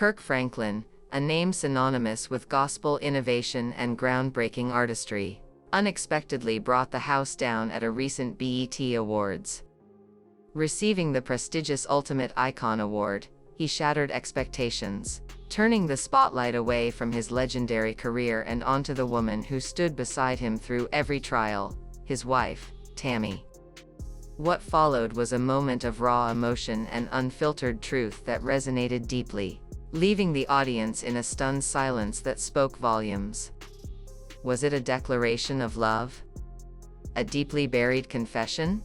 Kirk Franklin, a name synonymous with gospel innovation and groundbreaking artistry, unexpectedly brought the house down at a recent BET Awards. Receiving the prestigious Ultimate Icon Award, he shattered expectations, turning the spotlight away from his legendary career and onto the woman who stood beside him through every trial, his wife, Tammy. What followed was a moment of raw emotion and unfiltered truth that resonated deeply, leaving the audience in a stunned silence that spoke volumes. Was it a declaration of love? A deeply buried confession?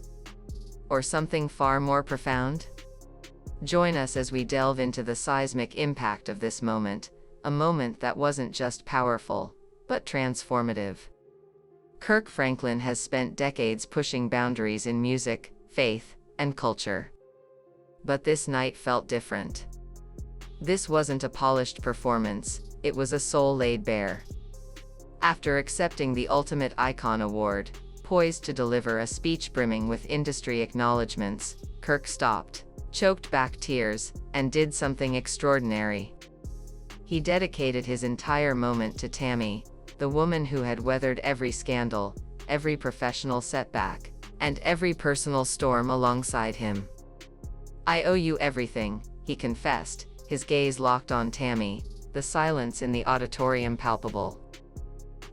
Or something far more profound? Join us as we delve into the seismic impact of this moment, a moment that wasn't just powerful, but transformative. Kirk Franklin has spent decades pushing boundaries in music, faith, and culture. But this night felt different. This wasn't a polished performance, it was a soul laid bare. After accepting the Ultimate Icon Award, poised to deliver a speech brimming with industry acknowledgments, Kirk stopped, choked back tears, and did something extraordinary. He dedicated his entire moment to Tammy, the woman who had weathered every scandal, every professional setback, and every personal storm alongside him. "I owe you everything," he confessed, his gaze locked on Tammy, the silence in the auditorium palpable.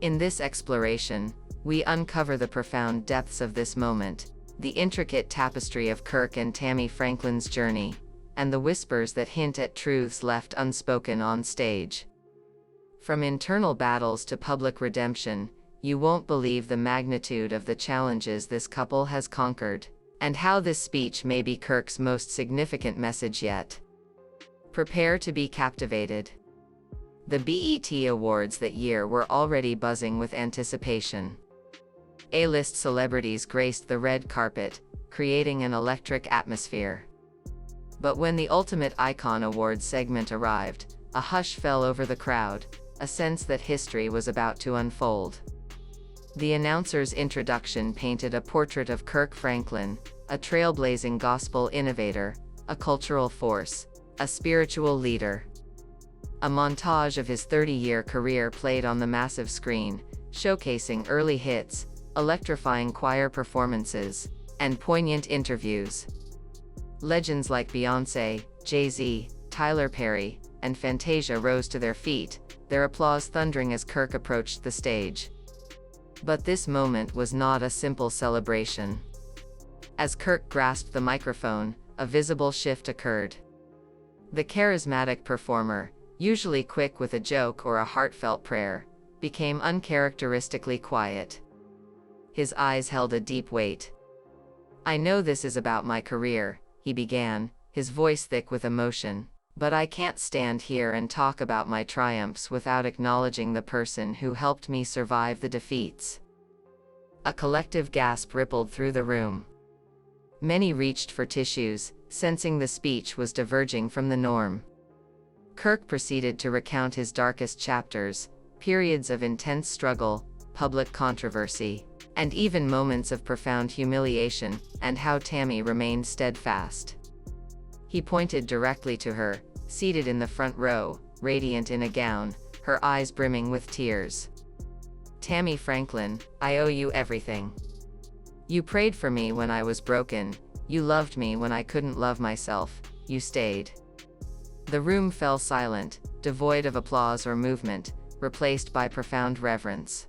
In this exploration, we uncover the profound depths of this moment, the intricate tapestry of Kirk and Tammy Franklin's journey, and the whispers that hint at truths left unspoken on stage. From internal battles to public redemption, you won't believe the magnitude of the challenges this couple has conquered, and how this speech may be Kirk's most significant message yet. Prepare to be captivated. The BET Awards that year were already buzzing with anticipation. A-list celebrities graced the red carpet, creating an electric atmosphere. But when the Ultimate Icon Awards segment arrived, a hush fell over the crowd, a sense that history was about to unfold. The announcer's introduction painted a portrait of Kirk Franklin, a trailblazing gospel innovator, a cultural force, a spiritual leader. A montage of his 30-year career played on the massive screen, showcasing early hits, electrifying choir performances, and poignant interviews. Legends like Beyoncé, Jay-Z, Tyler Perry, and Fantasia rose to their feet, their applause thundering as Kirk approached the stage. But this moment was not a simple celebration. As Kirk grasped the microphone, a visible shift occurred. The charismatic performer, usually quick with a joke or a heartfelt prayer, became uncharacteristically quiet. His eyes held a deep weight. "I know this is about my career," he began, his voice thick with emotion, "but I can't stand here and talk about my triumphs without acknowledging the person who helped me survive the defeats." A collective gasp rippled through the room. Many reached for tissues, sensing the speech was diverging from the norm. Kirk proceeded to recount his darkest chapters, periods of intense struggle, public controversy, and even moments of profound humiliation, and how Tammy remained steadfast. He pointed directly to her, seated in the front row, radiant in a gown, her eyes brimming with tears. "Tammy Franklin, I owe you everything. You prayed for me when I was broken, you loved me when I couldn't love myself, you stayed." The room fell silent, devoid of applause or movement, replaced by profound reverence.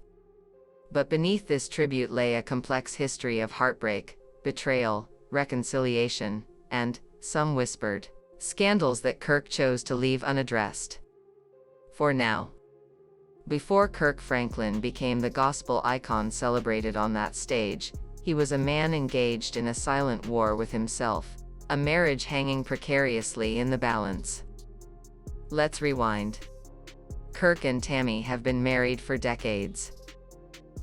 But beneath this tribute lay a complex history of heartbreak, betrayal, reconciliation, and, some whispered, scandals that Kirk chose to leave unaddressed. For now. Before Kirk Franklin became the gospel icon celebrated on that stage, he was a man engaged in a silent war with himself, a marriage hanging precariously in the balance. Let's rewind. Kirk and Tammy have been married for decades.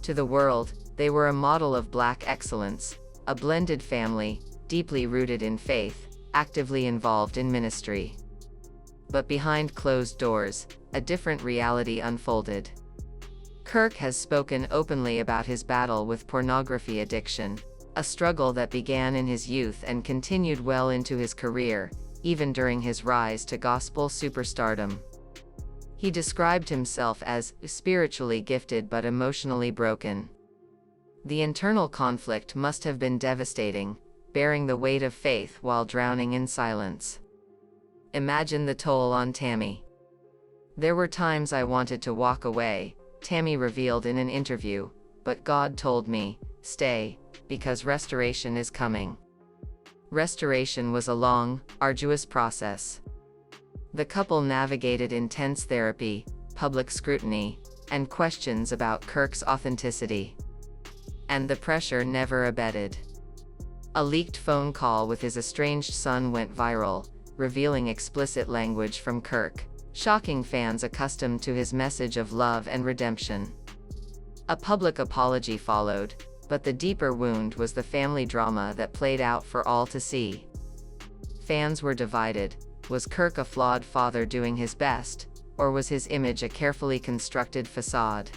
To the world, they were a model of Black excellence, a blended family, deeply rooted in faith, actively involved in ministry. But behind closed doors, a different reality unfolded. Kirk has spoken openly about his battle with pornography addiction, a struggle that began in his youth and continued well into his career, even during his rise to gospel superstardom. He described himself as spiritually gifted but emotionally broken. The internal conflict must have been devastating, bearing the weight of faith while drowning in silence. Imagine the toll on Tammy. "There were times I wanted to walk away," Tammy revealed in an interview, "but God told me, stay, because restoration is coming." Restoration was a long, arduous process. The couple navigated intense therapy, public scrutiny, and questions about Kirk's authenticity. And the pressure never abated. A leaked phone call with his estranged son went viral, revealing explicit language from Kirk, shocking fans accustomed to his message of love and redemption. A public apology followed, but the deeper wound was the family drama that played out for all to see. Fans were divided. Was Kirk a flawed father doing his best, or was his image a carefully constructed facade?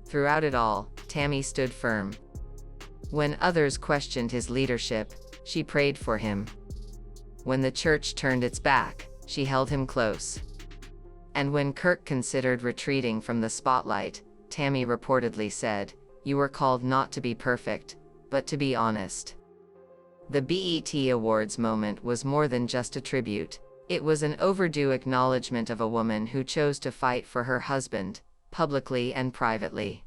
Throughout it all, Tammy stood firm. When others questioned his leadership, she prayed for him. When the church turned its back, she held him close. And when Kirk considered retreating from the spotlight, Tammy reportedly said, "You were called not to be perfect, but to be honest." The BET Awards moment was more than just a tribute. It was an overdue acknowledgement of a woman who chose to fight for her husband, publicly and privately.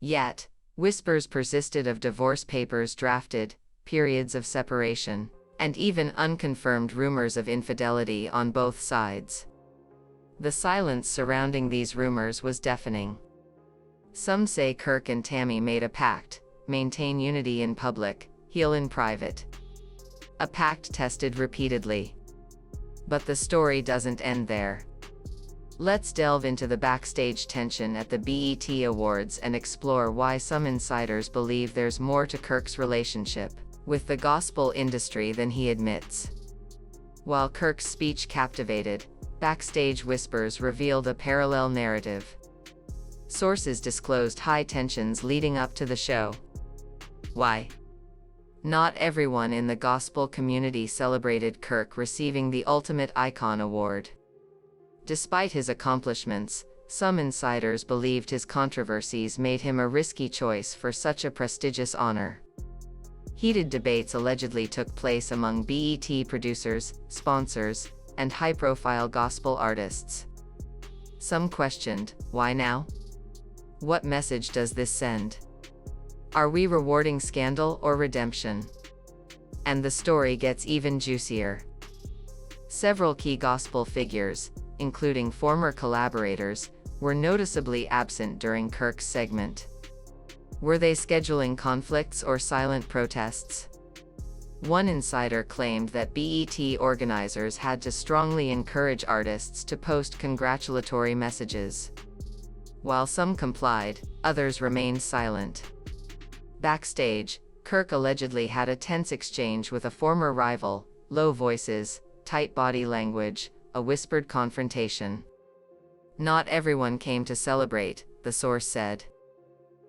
Yet, whispers persisted of divorce papers drafted, periods of separation, and even unconfirmed rumors of infidelity on both sides. The silence surrounding these rumors was deafening. Some say Kirk and Tammy made a pact: maintain unity in public, heal in private. A pact tested repeatedly. But the story doesn't end there. Let's delve into the backstage tension at the BET Awards and explore why some insiders believe there's more to Kirk's relationship with the gospel industry than he admits. While Kirk's speech captivated, backstage whispers revealed a parallel narrative. Sources disclosed high tensions leading up to the show. Why? Not everyone in the gospel community celebrated Kirk receiving the Ultimate Icon Award. Despite his accomplishments, some insiders believed his controversies made him a risky choice for such a prestigious honor. Heated debates allegedly took place among BET producers, sponsors, and high-profile gospel artists. Some questioned, why now? What message does this send? Are we rewarding scandal or redemption? And the story gets even juicier. Several key gospel figures, including former collaborators, were noticeably absent during Kirk's segment. Were they scheduling conflicts or silent protests? One insider claimed that BET organizers had to strongly encourage artists to post congratulatory messages. While some complied, others remained silent. Backstage, Kirk allegedly had a tense exchange with a former rival, low voices, tight body language, a whispered confrontation. Not everyone came to celebrate, the source said.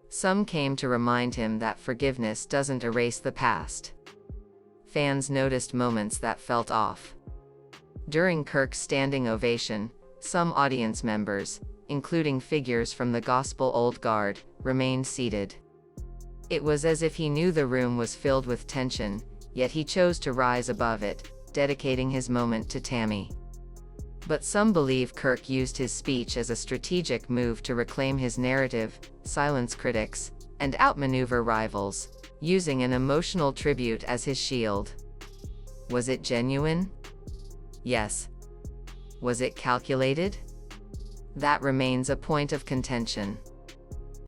Some came to remind him that forgiveness doesn't erase the past. Fans noticed moments that felt off. During Kirk's standing ovation, some audience members, including figures from the gospel old guard, remained seated. It was as if he knew the room was filled with tension, yet he chose to rise above it, dedicating his moment to Tammy. But some believe Kirk used his speech as a strategic move to reclaim his narrative, silence critics, and outmaneuver rivals, using an emotional tribute as his shield. Was it genuine? Yes. Was it calculated? That remains a point of contention.